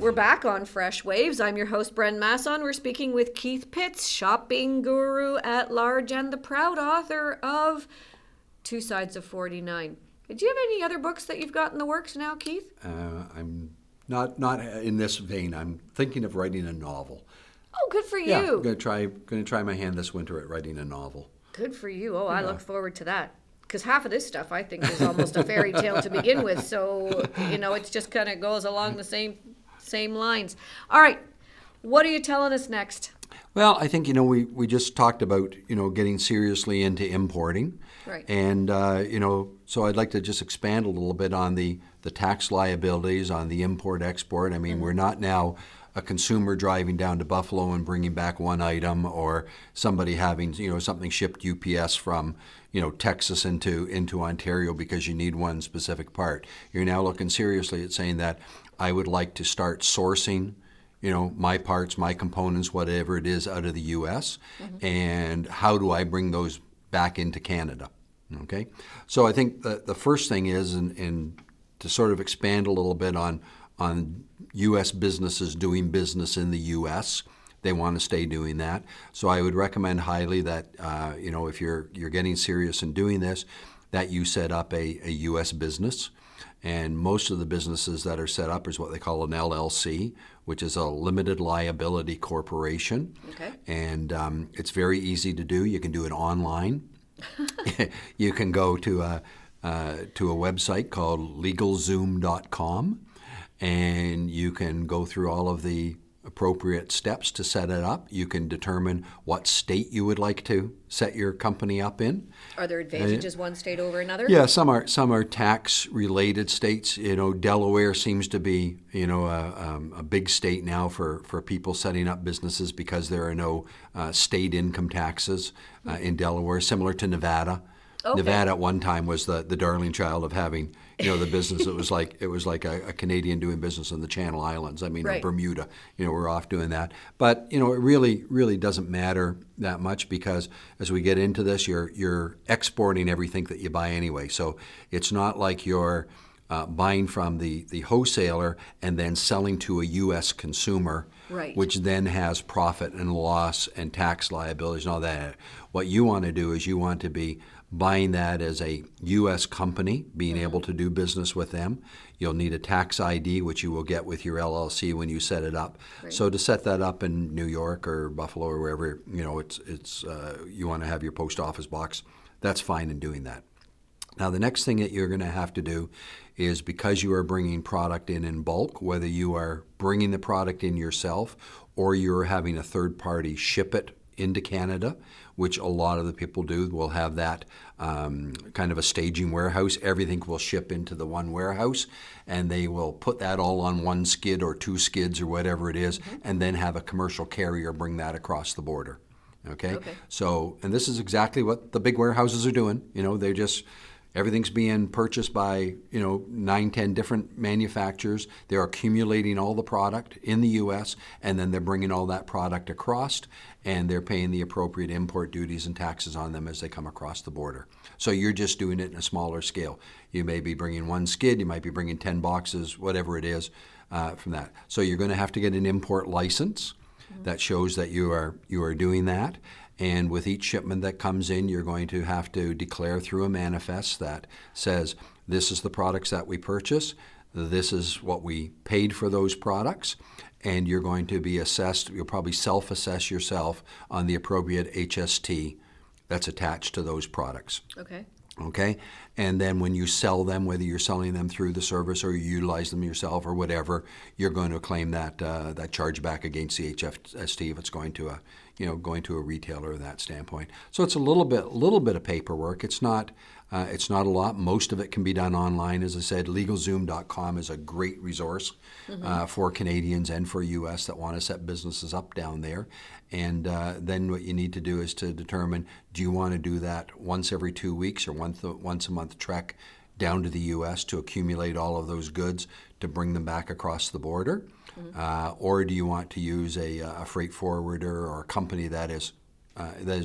We're back on Fresh Waves. I'm your host, Brenda Masson. We're speaking with Keith Pitts, shopping guru at large and the proud author of Two Sides of 49. Do you have any other books that you've got in the works now, Keith? I'm not in this vein. I'm thinking of writing a novel. Oh, good for you. Yeah, I'm going to try my hand this winter at writing a novel. Good for you. Oh, I look forward to that. Because half of this stuff, I think, is almost a fairy tale to begin with. So, it just kind of goes along the same lines. All right. What are you telling us next? Well, I think, we just talked about, getting seriously into importing. Right. And, so I'd like to just expand a little bit on the tax liabilities on the import-export. I mean, we're not now a consumer driving down to Buffalo and bringing back one item, or somebody having, something shipped UPS from, Texas into Ontario because you need one specific part. You're now looking seriously at saying that I would like to start sourcing, my parts, my components, whatever it is, out of the U.S. And how do I bring those back into Canada? Okay, so I think the first thing is, and to sort of expand a little bit on U.S. businesses doing business in the U.S. They want to stay doing that. So I would recommend highly that, if you're getting serious in doing this, that you set up a U.S. business. And most of the businesses that are set up is what they call an LLC, which is a limited liability corporation. Okay. And it's very easy to do. You can do it online. You can go to a website called LegalZoom.com. And you can go through all of the appropriate steps to set it up. You can determine what state you would like to set your company up in. Are there advantages one state over another? Yeah, some are tax-related states. Delaware seems to be a big state now for people setting up businesses because there are no state income taxes in Delaware, similar to Nevada. Okay. Nevada at one time was the darling child of having the business. It was like a Canadian doing business in the Channel Islands. I mean, right. Or Bermuda. We're off doing that. But it really doesn't matter that much, because as we get into this, you're exporting everything that you buy anyway. So it's not like you're buying from the wholesaler and then selling to a U.S. consumer, right. which then has profit and loss and tax liabilities and all that. What you want to do is you want to be buying that as a U.S. company, being able to do business with them. You'll need a tax ID, which you will get with your LLC when you set it up. Right. So to set that up in New York or Buffalo or wherever, it's you want to have your post office box, that's fine in doing that. Now, the next thing that you're going to have to do is, because you are bringing product in bulk, whether you are bringing the product in yourself or you're having a third party ship it into Canada, which a lot of the people do, will have that kind of a staging warehouse. Everything will ship into the one warehouse, and they will put that all on one skid or two skids or whatever it is, and then have a commercial carrier bring that across the border. Okay? So, and this is exactly what the big warehouses are doing. They're just, everything's being purchased by, 9, 10 different manufacturers. They're accumulating all the product in the U.S., and then they're bringing all that product across, and they're paying the appropriate import duties and taxes on them as they come across the border. So you're just doing it in a smaller scale. You may be bringing one skid, you might be bringing 10 boxes, whatever it is, from that. So you're going to have to get an import license that shows that you are doing that. And with each shipment that comes in, you're going to have to declare through a manifest that says, this is the products that we purchase, this is what we paid for those products, and you're going to be assessed, you'll probably self-assess yourself on the appropriate HST that's attached to those products. Okay? And then when you sell them, whether you're selling them through the service or you utilize them yourself or whatever, you're going to claim that charge back against the HST if it's going to a retailer in that standpoint. So it's a little bit of paperwork. It's not a lot. Most of it can be done online. As I said, LegalZoom.com is a great resource for Canadians and for U.S. that want to set businesses up down there. And then what you need to do is to determine, do you want to do that once every 2 weeks or once a month trek down to the U.S. to accumulate all of those goods to bring them back across the border? Or do you want to use a freight forwarder or a company that is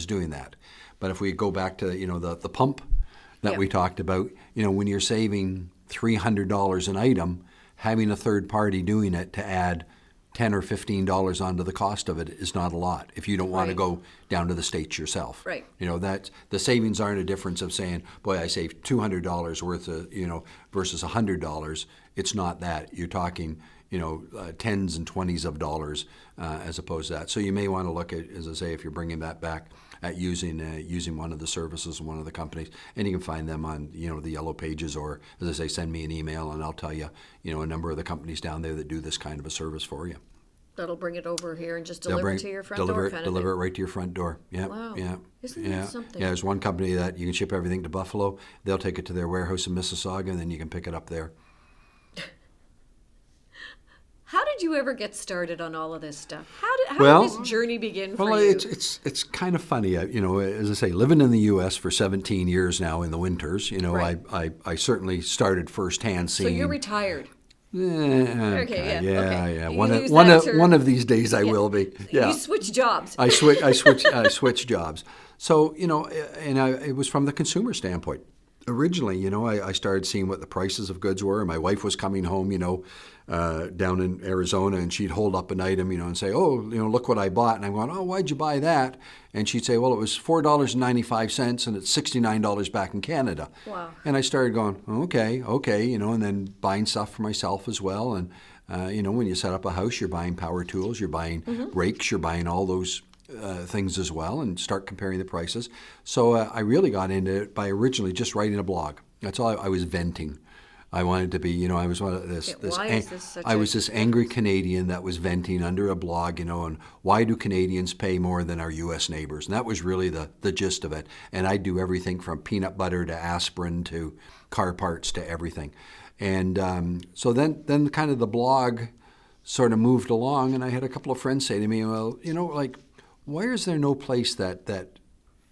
doing that? But if we go back to the pump that we talked about, when you're saving $300 an item, having a third party doing it to add $10 or $15 onto the cost of it is not a lot if you don't want to go down to the States yourself. Right. That the savings aren't a difference of saying, boy, I saved $200 worth of, versus $100. It's not that. You're talking, tens and twenties of dollars as opposed to that. So you may want to look at, as I say, if you're bringing that back, at using one of the services in one of the companies, and you can find them on the yellow pages, or as I say, send me an email and I'll tell you a number of the companies down there that do this kind of a service for you. That'll bring it over here and just deliver it to your front door. Deliver it right to your front door. Yeah. Wow. Yeah. Isn't that something? Yeah. There's one company that you can ship everything to Buffalo. They'll take it to their warehouse in Mississauga, and then you can pick it up there. How did you ever get started on all of this stuff? How did this journey begin for you? Well, it's kind of funny. As I say, living in the U.S. for 17 years now in the winters, Right. I certainly started firsthand seeing. So you're retired. Okay, yeah. You One of these days I will be. Yeah. You switch jobs. I switch jobs. So it was from the consumer standpoint. Originally, I started seeing what the prices of goods were. My wife was coming home, down in Arizona, and she'd hold up an item, and say, "Oh, look what I bought." And I'm going, "Oh, why'd you buy that?" And she'd say, "Well, it was $4.95, and it's $69 back in Canada." Wow. And I started going, okay, and then buying stuff for myself as well. And when you set up a house, you're buying power tools, you're buying rakes, you're buying all those things as well, and start comparing the prices. So I really got into it by originally just writing a blog. That's all I was venting. I wanted to be, I was one of this angry Canadian that was venting under a blog, and why do Canadians pay more than our U.S. neighbors? And that was really the gist of it. And I do everything from peanut butter to aspirin to car parts to everything. And so then kind of the blog sort of moved along, and I had a couple of friends say to me, well, why is there no place that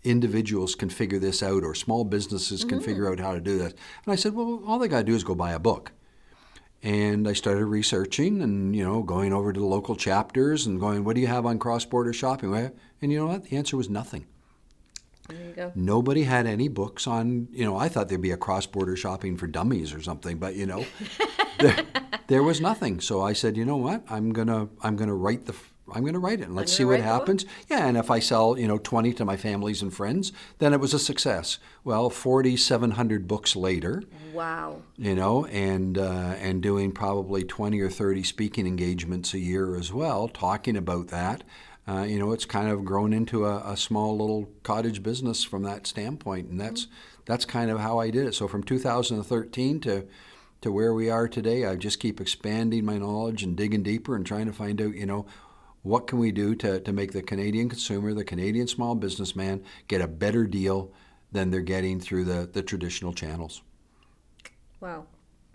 individuals can figure this out, or small businesses can figure out how to do this? And I said, well, all they got to do is go buy a book. And I started researching and, going over to the local chapters and going, what do you have on cross-border shopping? And you know what? The answer was nothing. There you go. Nobody had any books on, I thought there'd be a cross-border shopping for dummies or something, but, there was nothing. So I said, you know what? I'm gonna write it and let's see what happens. Yeah, and if I sell, 20 to my families and friends, then it was a success. Well, 4,700 books later. Wow. And doing probably 20 or 30 speaking engagements a year as well, talking about that. It's kind of grown into a small little cottage business from that standpoint, and that's kind of how I did it. So from 2013 to where we are today, I just keep expanding my knowledge and digging deeper and trying to find out, what can we do to make the Canadian consumer, the Canadian small businessman, get a better deal than they're getting through the traditional channels. Wow.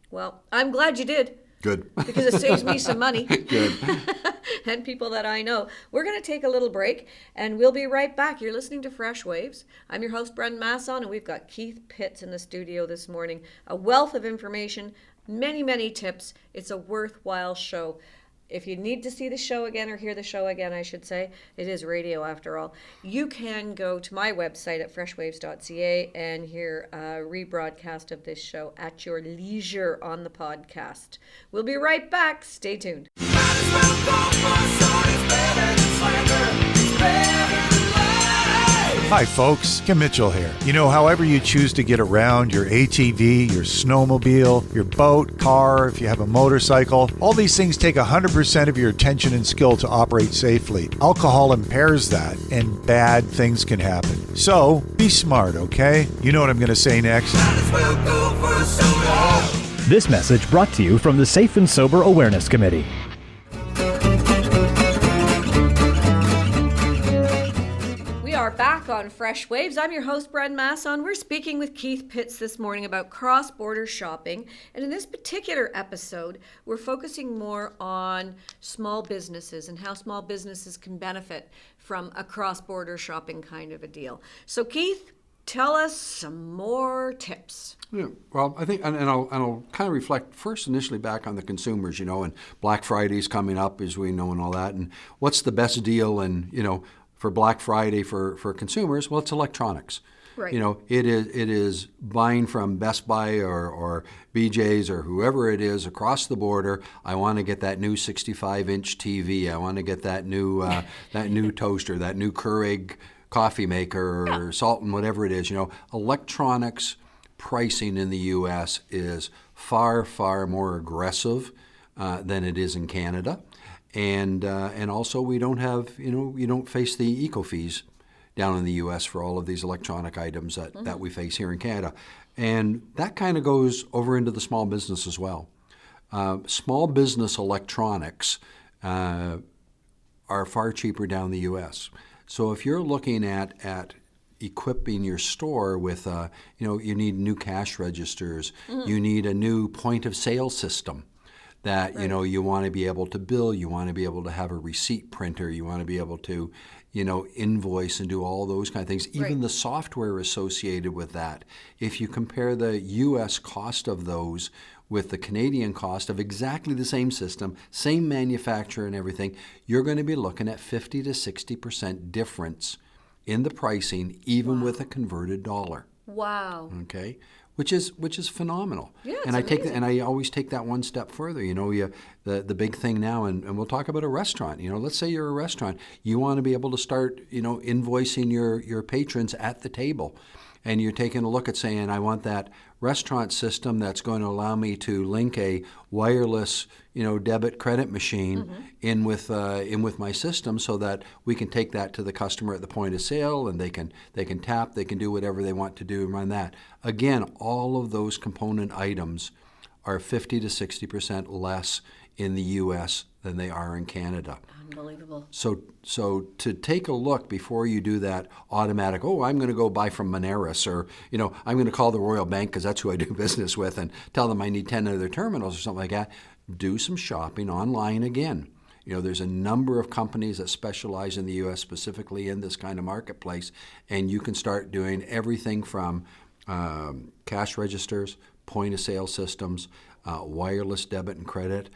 Well, I'm glad you did. Good. Because it saves me some money. Good. And people that I know. We're going to take a little break, and we'll be right back. You're listening to Fresh Waves. I'm your host, Brenda Masson, and we've got Keith Pitts in the studio this morning. A wealth of information, many, many tips. It's a worthwhile show. If you need to see the show again, or hear the show again, I should say, it is radio after all, you can go to my website at freshwaves.ca and hear a rebroadcast of this show at your leisure on the podcast. We'll be right back. Stay tuned. Hi folks, Kim Mitchell here. However you choose to get around, your ATV, your snowmobile, your boat, car, if you have a motorcycle, all these things take 100% of your attention and skill to operate safely. Alcohol impairs that, and bad things can happen. So, be smart, okay? You know what I'm going to say next. This message brought to you from the Safe and Sober Awareness Committee. Back on Fresh Waves. I'm your host, Brenda Masson. We're speaking with Keith Pitts this morning about cross-border shopping. And in this particular episode, we're focusing more on small businesses and how small businesses can benefit from a cross-border shopping kind of a deal. So Keith, tell us some more tips. Yeah, well, I think, and I'll kind of reflect first initially back on the consumers, and Black Friday's coming up, as we know, and all that. And what's the best deal? And, for Black Friday for consumers, well, it's electronics. Right. It is buying from Best Buy or BJ's or whoever it is across the border. I want to get that new 65-inch TV. I want to get that new toaster, that new Keurig coffee maker or Sultan, whatever it is. Electronics pricing in the U.S. is far, far more aggressive than it is in Canada. And also we don't have, you don't face the eco fees down in the U.S. for all of these electronic items that we face here in Canada. And that kind of goes over into the small business as well. Small business electronics are far cheaper down in the U.S. So if you're looking at equipping your store with, you need new cash registers, you need a new point of sale system that, you want to be able to bill, you want to be able to have a receipt printer, you want to be able to, invoice and do all those kind of things. Even the software associated with that. If you compare the U.S. cost of those with the Canadian cost of exactly the same system, same manufacturer and everything, you're going to be looking at 50 to 60% difference in the pricing, even with a converted dollar. Wow. Okay, which is phenomenal. Yeah, it's and amazing. I always take that one step further. The big thing now, and we'll talk about a restaurant. Let's say you're a restaurant, you want to be able to start invoicing your patrons at the table. And you're taking a look at saying, I want that restaurant system that's going to allow me to link a wireless, debit credit machine in with my system, so that we can take that to the customer at the point of sale, and they can tap, they can do whatever they want to do and run that. Again, all of those component items are 50 to 60% less in the U.S. than they are in Canada. Unbelievable. So to take a look before you do that automatic, I'm going to go buy from Moneris, or, I'm going to call the Royal Bank because that's who I do business with, and tell them I need 10 of their terminals or something like that. Do some shopping online again. There's a number of companies that specialize in the U.S. specifically in this kind of marketplace, and you can start doing everything from cash registers, point-of-sale systems, wireless debit and credit.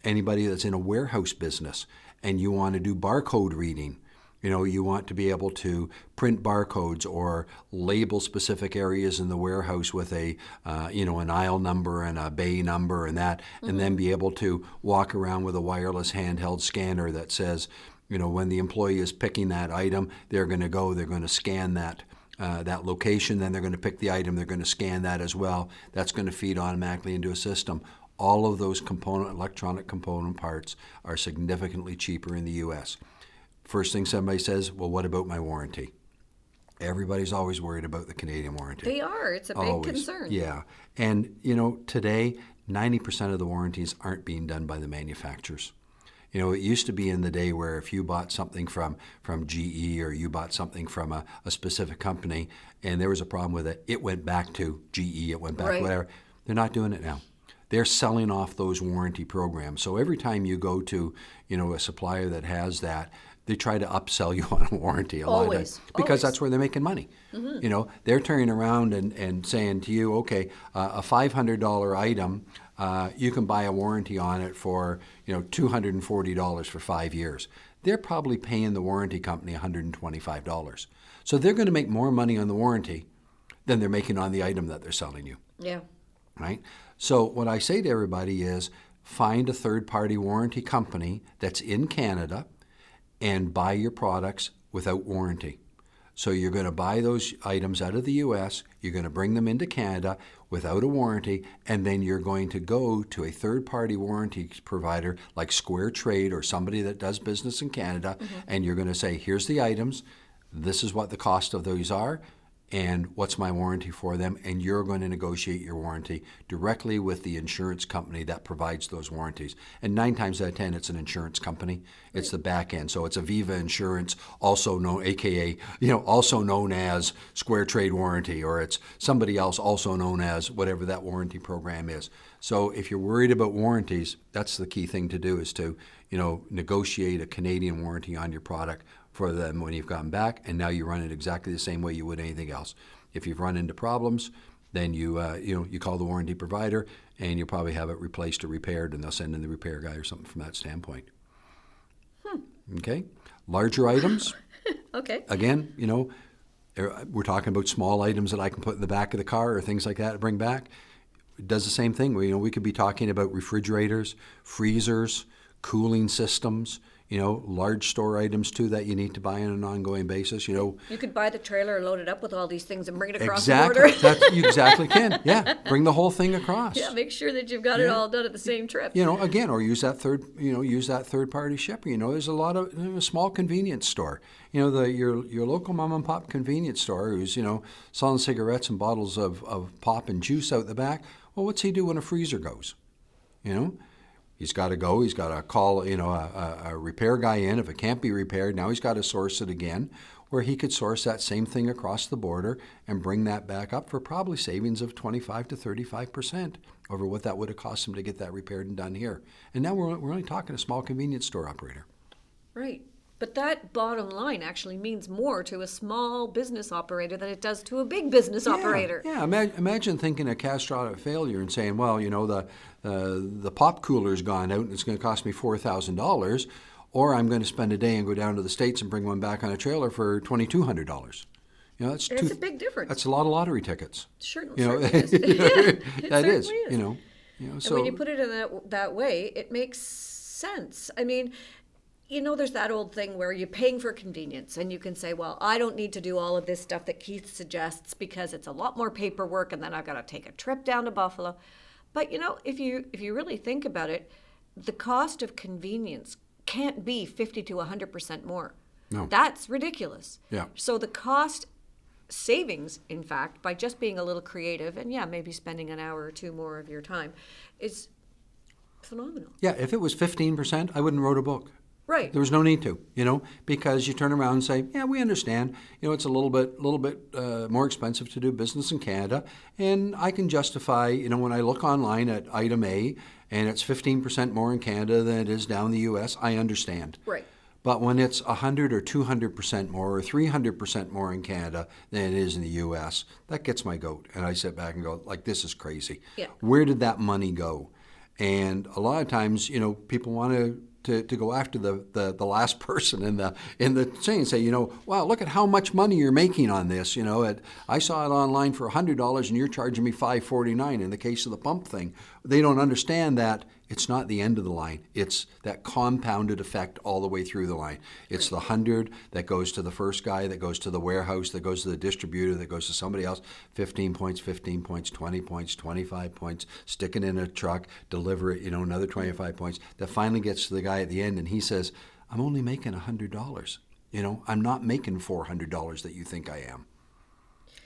Anybody that's in a warehouse business and you want to do barcode reading, you want to be able to print barcodes or label specific areas in the warehouse with an aisle number and a bay number and that, and then be able to walk around with a wireless handheld scanner that says, when the employee is picking that item, they're going to scan that location, then they're going to pick the item, they're going to scan that as well. That's going to feed automatically into a system. All of those electronic component parts are significantly cheaper in the U.S. First thing somebody says, well, what about my warranty? Everybody's always worried about the Canadian warranty. They are. It's a big concern. Yeah. And, today, 90% of the warranties aren't being done by the manufacturers. It used to be in the day where if you bought something from GE or you bought something from a specific company and there was a problem with it, it went back to GE, it went back to whatever. They're not doing it now. They're selling off those warranty programs. So every time you go to, a supplier that has that, they try to upsell you on a warranty a lot of times, because that's where they're making money. They're turning around and saying to you, okay, a $500 item, you can buy a warranty on it for $240 for 5 years. They're probably paying the warranty company $125. So they're going to make more money on the warranty than they're making on the item that they're selling you. Yeah. Right? So what I say to everybody is find a third-party warranty company that's in Canada and buy your products without warranty. So you're going to buy those items out of the U.S., you're going to bring them into Canada without a warranty, and then you're going to go to a third-party warranty provider like Square Trade or somebody that does business in Canada, and you're going to say, here's the items, this is what the cost of those are, and what's my warranty for them, and you're going to negotiate your warranty directly with the insurance company that provides those warranties. And 9 times out of 10, it's an insurance company. It's the back end. So it's Aviva Insurance, also known, AKA, also known as Square Trade Warranty, or it's somebody else also known as whatever that warranty program is. So if you're worried about warranties, that's the key thing to do, is to, negotiate a Canadian warranty on your product for them when you've gotten back, and now you run it exactly the same way you would anything else. If you've run into problems, then you call the warranty provider, and you'll probably have it replaced or repaired, and they'll send in the repair guy or something from that standpoint. Okay? Larger items, Okay. again, We're talking about small items that I can put in the back of the car or things like that to bring back. It does the same thing. We could be talking about refrigerators, freezers, cooling systems, large store items too that you need to buy on an ongoing basis. You could buy the trailer, load it up with all these things, and bring it across Exactly. the border. You exactly can. Yeah, bring the whole thing across. Yeah, make sure that you've got it all done at the same trip. Again, or use that third party shipper. There's a lot of small convenience store. Your local mom and pop convenience store who's selling cigarettes and bottles of pop and juice out the back. Well, what's he do when a freezer goes? He's got to go. He's got to call, a repair guy in. If it can't be repaired, now he's got to source it again. Where he could source that same thing across the border and bring that back up for probably savings of 25 to 35% over what that would have cost him to get that repaired and done here. And now we're only talking a small convenience store operator. Right. But that bottom line actually means more to a small business operator than it does to a big business operator. Yeah, imagine thinking a catastrophic failure and saying, well, the pop cooler's gone out and it's going to cost me $4,000, or I'm going to spend a day and go down to the States and bring one back on a trailer for $2,200. It's a big difference. That's a lot of lottery tickets. Certainly is. That is. And So when you put it in that way, it makes sense. I mean, there's that old thing where you're paying for convenience, and you can say, well, I don't need to do all of this stuff that Keith suggests because it's a lot more paperwork, and then I've got to take a trip down to Buffalo. But if you really think about it, the cost of convenience can't be 50 to 100% more. No. That's ridiculous. Yeah. So the cost savings, in fact, by just being a little creative and maybe spending an hour or two more of your time is phenomenal. Yeah, if it was 15%, I wouldn't wrote a book. Right. There was no need to, because you turn around and say, yeah, we understand. It's a little bit more expensive to do business in Canada, and I can justify, when I look online at item A, and it's 15% more in Canada than it is down in the U.S., I understand. Right. But when it's 100 or 200% more or 300% more in Canada than it is in the U.S., that gets my goat. And I sit back and go, this is crazy. Yeah. Where did that money go? And a lot of times, people want to go after the last person in the chain and say, wow, look at how much money you're making on this. I saw it online for $100 and you're charging me $5.49 in the case of the pump thing. They don't understand that it's not the end of the line. It's that compounded effect all the way through the line. It's the 100 that goes to the first guy, that goes to the warehouse, that goes to the distributor, that goes to somebody else, 15 points, 20 points, 25 points, stick it in a truck, deliver it, another 25 points, that finally gets to the guy at the end and he says, I'm only making $100. I'm not making $400 that you think I am.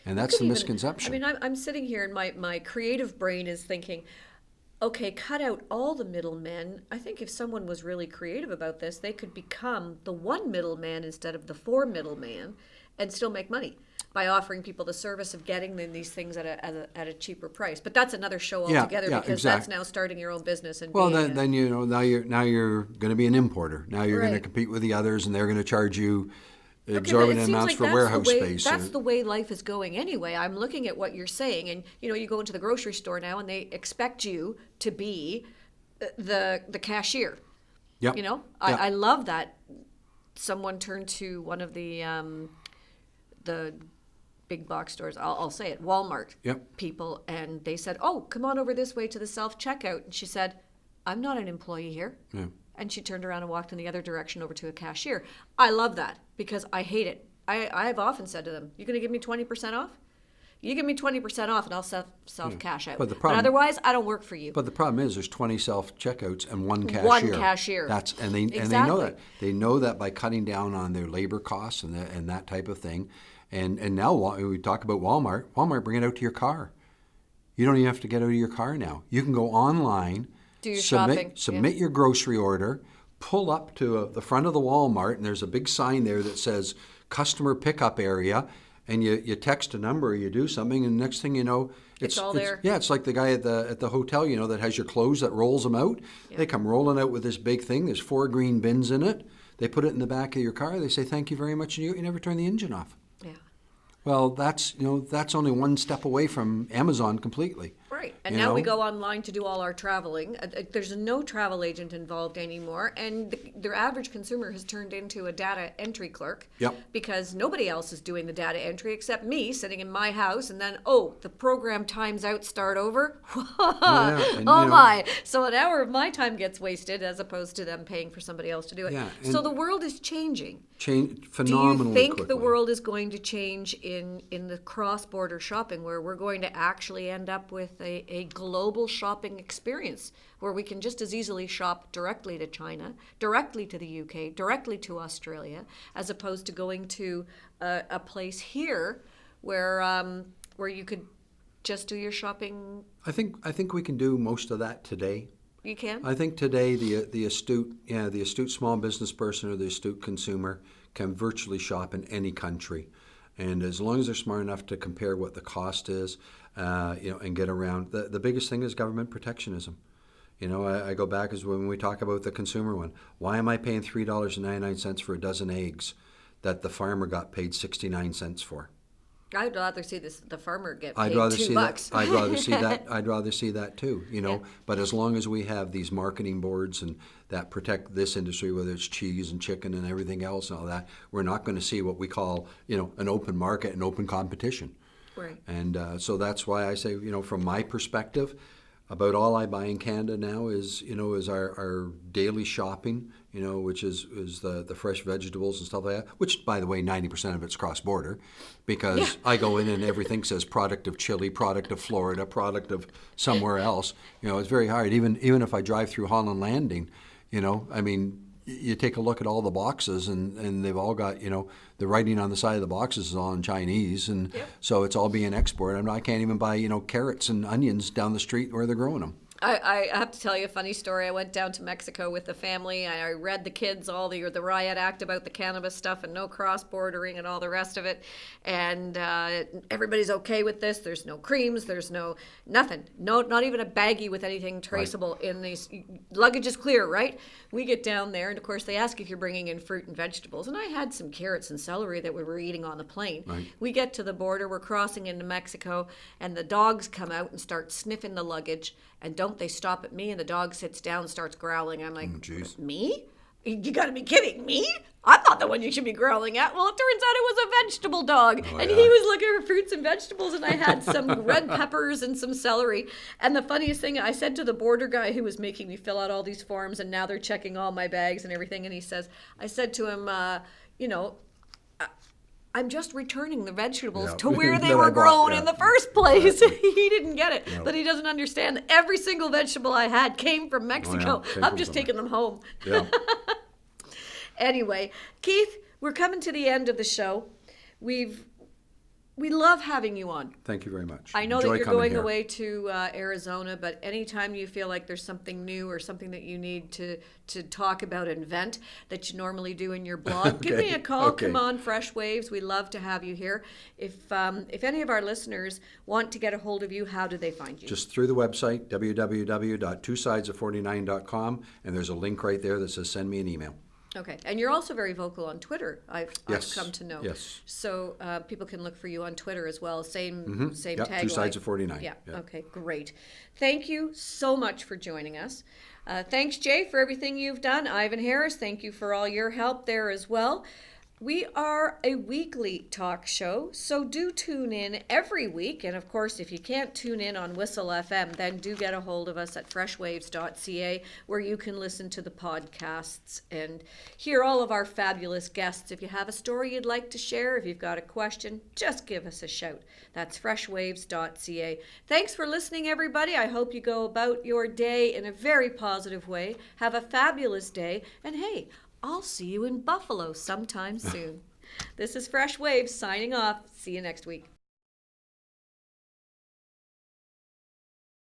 And that's the misconception. I mean, I'm sitting here and my creative brain is thinking, okay, cut out all the middlemen. I think if someone was really creative about this, they could become the one middleman instead of the four middleman and still make money by offering people the service of getting them these things at a cheaper price. But that's another show altogether because that's now starting your own business. And then now you're going to be an importer. Now you're going to compete with the others, and they're going to charge you exorbitant amounts for warehouse space. That's the way life is going anyway. I'm looking at what you're saying, and you go into the grocery store now, and they expect you to be the cashier. Yep. I love that. Someone turned to one of the big box stores. I'll say it, Walmart. Yep. People, and they said, "Oh, come on over this way to the self checkout." And she said, "I'm not an employee here." Yeah. And she turned around and walked in the other direction over to a cashier. I love that because I hate it. I've often said to them, "You're going to give me 20% off? You give me 20% off and I'll self-cash out. But otherwise, I don't work for you." But the problem is there's 20 self-checkouts and one cashier. One cashier. They know that. They know that by cutting down on their labor costs and that type of thing. And now we talk about Walmart. Walmart, bring it out to your car. You don't even have to get out of your car now. You can go online, do your shopping. Submit your grocery order, pull up to the front of the Walmart, and there's a big sign there that says customer pickup area, and you text a number or you do something, and the next thing you know, it's all there. Yeah, it's like the guy at the hotel, that has your clothes that rolls them out. Yeah. They come rolling out with this big thing. There's 4 green bins in it. They put it in the back of your car. They say, "Thank you very much," and you never turn the engine off. Yeah. Well, that's only one step away from Amazon completely. Right. Right. And You now we know? go online to do all our traveling. There's no travel agent involved anymore. And the average consumer has turned into a data entry clerk. Yep. Because nobody else is doing the data entry except me sitting in my house. And then, the program times out, start over. Yeah, and, Oh you know- my. So an hour of my time gets wasted as opposed to them paying for somebody else to do it. Yeah, So and- the world is changing. Change Do phenomenally you think quickly. the world is going to change in the cross-border shopping, where we're going to actually end up with a global shopping experience where we can just as easily shop directly to China, directly to the UK, directly to Australia, as opposed to going to a place here where you could just do your shopping? I think we can do most of that today. You can? I think today the astute small business person or the astute consumer can virtually shop in any country, and as long as they're smart enough to compare what the cost is, and get around. The biggest thing is government protectionism. I go back as when we talk about the consumer one. Why am I paying $3.99 for a dozen eggs that the farmer got paid 69 cents for? I'd rather see the farmer get paid I'd rather $2. see that. I'd rather see that. I'd rather see that too. Yeah. But as long as we have these marketing boards and that protect this industry, whether it's cheese and chicken and everything else and all that, we're not going to see what we call, an open market and open competition. Right. And so that's why I say, from my perspective, about all I buy in Canada now is our daily shopping, which is the fresh vegetables and stuff like that, which, by the way, 90% of it's cross-border, because I go in and everything says product of Chile, product of Florida, product of somewhere else. It's very hard. Even if I drive through Holland Landing, you take a look at all the boxes and they've all got, the writing on the side of the boxes is all in Chinese, and so it's all being exported. I can't even buy, carrots and onions down the street where they're growing them. I have to tell you a funny story. I went down to Mexico with the family. I read the kids all the riot act about the cannabis stuff and no cross-bordering and all the rest of it. And everybody's okay with this. There's no creams. There's nothing. No, not even a baggie with anything traceable in these. Luggage is clear, right? We get down there, and of course they ask if you're bringing in fruit and vegetables. And I had some carrots and celery that we were eating on the plane. Right. We get to the border. We're crossing into Mexico, and the dogs come out and start sniffing the luggage. And don't they stop at me, and the dog sits down and starts growling. I'm like, me? You gotta be kidding me? I'm not the one you should be growling at. Well, it turns out it was a vegetable dog. And he was looking for fruits and vegetables, and I had some red peppers and some celery. And the funniest thing, I said to the border guy who was making me fill out all these forms, and now they're checking all my bags and everything, and I said to him, I'm just returning the vegetables to where they That I were bought, grown yeah. in the first place. He didn't get it, but he doesn't understand that every single vegetable I had came from Mexico. Came I'm from just somewhere. taking them home. Yeah. Anyway, Keith, we're coming to the end of the show. We love having you on. Thank you very much. I know Enjoy that you're coming going here. away to Arizona, but anytime you feel like there's something new or something that you need to talk about and vent that you normally do in your blog, give me a call. Okay. Come on, Fresh Waves. We love to have you here. If any of our listeners want to get a hold of you, how do they find you? Just through the website, www.twosidesofforty9.com, and there's a link right there that says send me an email. Okay, and you're also very vocal on Twitter. I've come to know. Yes. So people can look for you on Twitter as well. Same Yep, tagline. Two Sides of 49. Yeah. Yep. Okay. Great. Thank you so much for joining us. Thanks, Jay, for everything you've done. Ivan Harris, thank you for all your help there as well. We are a weekly talk show, so do tune in every week. And of course, if you can't tune in on Whistle FM, then do get a hold of us at freshwaves.ca, where you can listen to the podcasts and hear all of our fabulous guests. If you have a story you'd like to share, if you've got a question, just give us a shout. That's freshwaves.ca. Thanks for listening, everybody. I hope you go about your day in a very positive way. Have a fabulous day. And hey, I'll see you in Buffalo sometime soon. This is Fresh Waves signing off. See you next week.